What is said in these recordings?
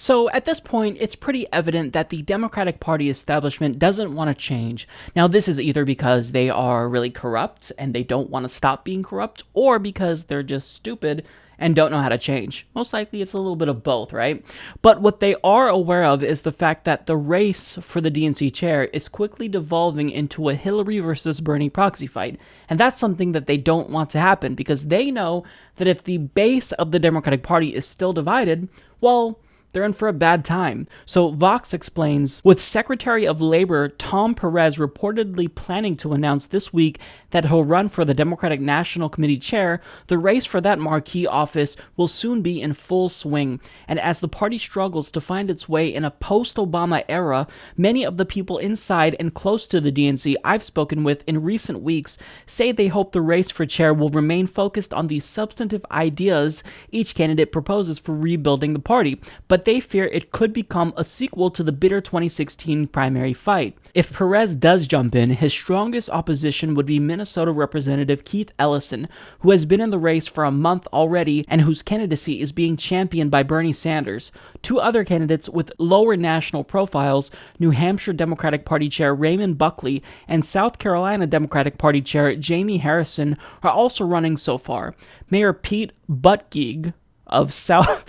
So at this point, it's pretty evident that the Democratic Party establishment doesn't want to change. Now, this is either because they are really corrupt and they don't want to stop being corrupt, or because they're just stupid and don't know how to change. Most likely it's a little bit of both, right? But what they are aware of is the fact that the race for the DNC chair is quickly devolving into a Hillary versus Bernie proxy fight. And that's something that they don't want to happen, because they know that if the base of the Democratic Party is still divided, well, they're in for a bad time. So Vox explains, with Secretary of Labor Tom Perez reportedly planning to announce this week that he'll run for the Democratic National Committee chair, the race for that marquee office will soon be in full swing. And as the party struggles to find its way in a post-Obama era, many of the people inside and close to the DNC I've spoken with in recent weeks say they hope the race for chair will remain focused on the substantive ideas each candidate proposes for rebuilding the party, but they fear it could become a sequel to the bitter 2016 primary fight. If Perez does jump in, his strongest opposition would be Minnesota Representative Keith Ellison, who has been in the race for a month already and whose candidacy is being championed by Bernie Sanders. Two other candidates with lower national profiles, New Hampshire Democratic Party Chair Raymond Buckley and South Carolina Democratic Party Chair Jamie Harrison, are also running so far. Mayor Pete Buttigieg of South...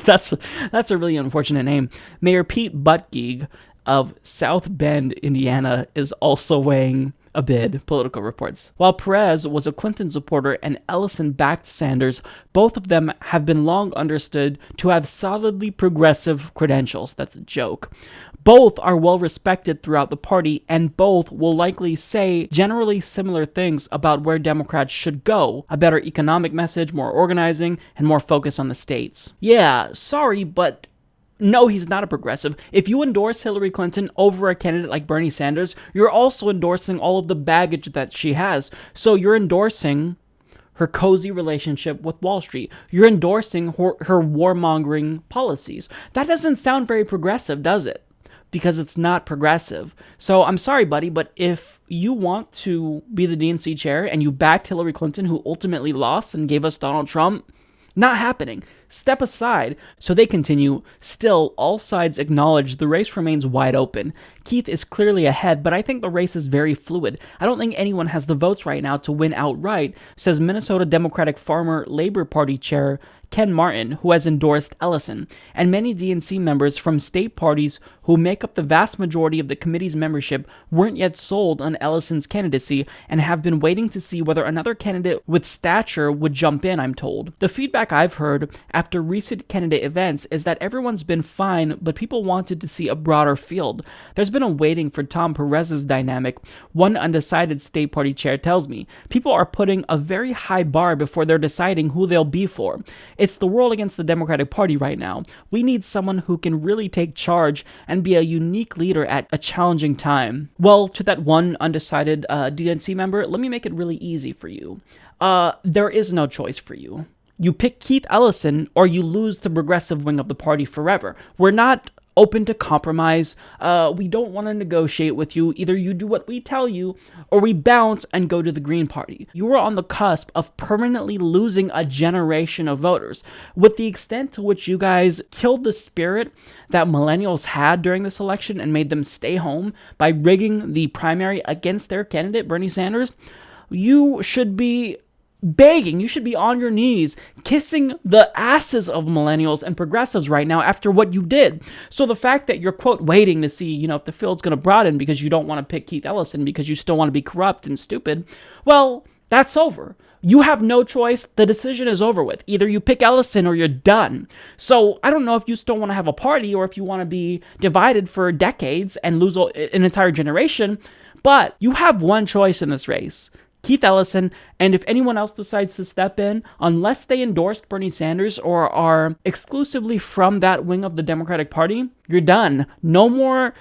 that's a really unfortunate name. Mayor Pete Buttigieg of South Bend, Indiana, is also weighing a bid, political reports. While Perez was a Clinton supporter and Ellison backed Sanders, both of them have been long understood to have solidly progressive credentials. That's a joke. Both are well respected throughout the party, and both will likely say generally similar things about where Democrats should go: a better economic message, more organizing, and more focus on the states. Yeah, sorry, but no, he's not a progressive. If you endorse Hillary Clinton over a candidate like Bernie Sanders, you're also endorsing all of the baggage that she has. So you're endorsing her cozy relationship with Wall Street. You're endorsing her warmongering policies. That doesn't sound very progressive, does it? Because it's not progressive. So I'm sorry, buddy, but if you want to be the DNC chair and you backed Hillary Clinton, who ultimately lost and gave us Donald Trump, not happening. Step aside. So they continue. Still, all sides acknowledge the race remains wide open. Keith is clearly ahead, but I think the race is very fluid. I don't think anyone has the votes right now to win outright, says Minnesota Democratic Farmer Labor Party Chair Ken Martin, who has endorsed Ellison, and many DNC members from state parties who make up the vast majority of the committee's membership weren't yet sold on Ellison's candidacy and have been waiting to see whether another candidate with stature would jump in, I'm told. The feedback I've heard after recent candidate events is that everyone's been fine, but people wanted to see a broader field. There's been a waiting for Tom Perez's dynamic. One undecided state party chair tells me people are putting a very high bar before they're deciding who they'll be for. It's the world against the Democratic Party right now. We need someone who can really take charge and be a unique leader at a challenging time. Well, to that one undecided DNC member, let me make it really easy for you. There is no choice for you. You pick Keith Ellison or you lose the progressive wing of the party forever. We're not open to compromise. We don't want to negotiate with you. Either you do what we tell you or we bounce and go to the Green Party. You are on the cusp of permanently losing a generation of voters. With the extent to which you guys killed the spirit that millennials had during this election and made them stay home by rigging the primary against their candidate, Bernie Sanders, you should be begging, you should be on your knees, kissing the asses of millennials and progressives right now after what you did. So the fact that you're, quote, waiting to see, if the field's going to broaden because you don't want to pick Keith Ellison because you still want to be corrupt and stupid, well, that's over. You have no choice. The decision is over with. Either you pick Ellison or you're done. So I don't know if you still want to have a party or if you want to be divided for decades and lose an entire generation, but you have one choice in this race: Keith Ellison, and if anyone else decides to step in, unless they endorsed Bernie Sanders or are exclusively from that wing of the Democratic Party, you're done. No more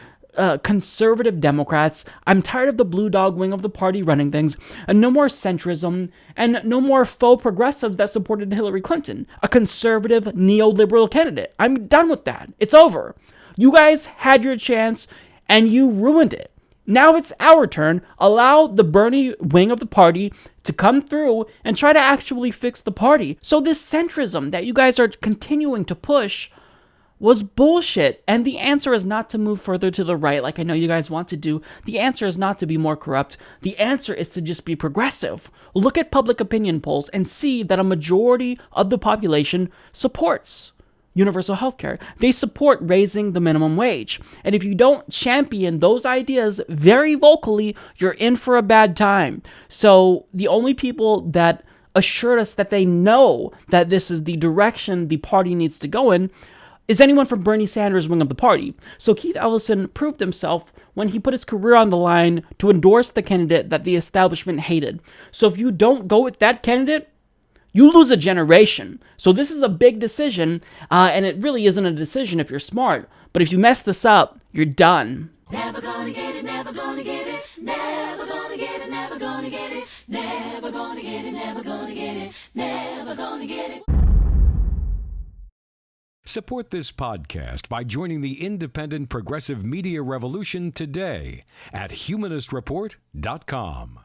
conservative Democrats. I'm tired of the blue dog wing of the party running things, and no more centrism, and no more faux progressives that supported Hillary Clinton, a conservative neoliberal candidate. I'm done with that. It's over. You guys had your chance, and you ruined it. Now it's our turn. Allow the Bernie wing of the party to come through and try to actually fix the party. So this centrism that you guys are continuing to push, was bullshit. And the answer is not to move further to the right, like I know you guys want to do. The answer is not to be more corrupt. The answer is to just be progressive. Look at public opinion polls and see that a majority of the population supports universal health care. They support raising the minimum wage. And if you don't champion those ideas very vocally, you're in for a bad time. So the only people that assured us that they know that this is the direction the party needs to go in is anyone from Bernie Sanders' wing of the party. So Keith Ellison proved himself when he put his career on the line to endorse the candidate that the establishment hated. So if you don't go with that candidate, you lose a generation. So this is a big decision, and it really isn't a decision if you're smart. But if you mess this up, you're done. Never gonna get it, never gonna get it, never gonna get it, never gonna get it, never gonna get it, never gonna get it, never gonna get it. Support this podcast by joining the independent progressive media revolution today at humanistreport.com.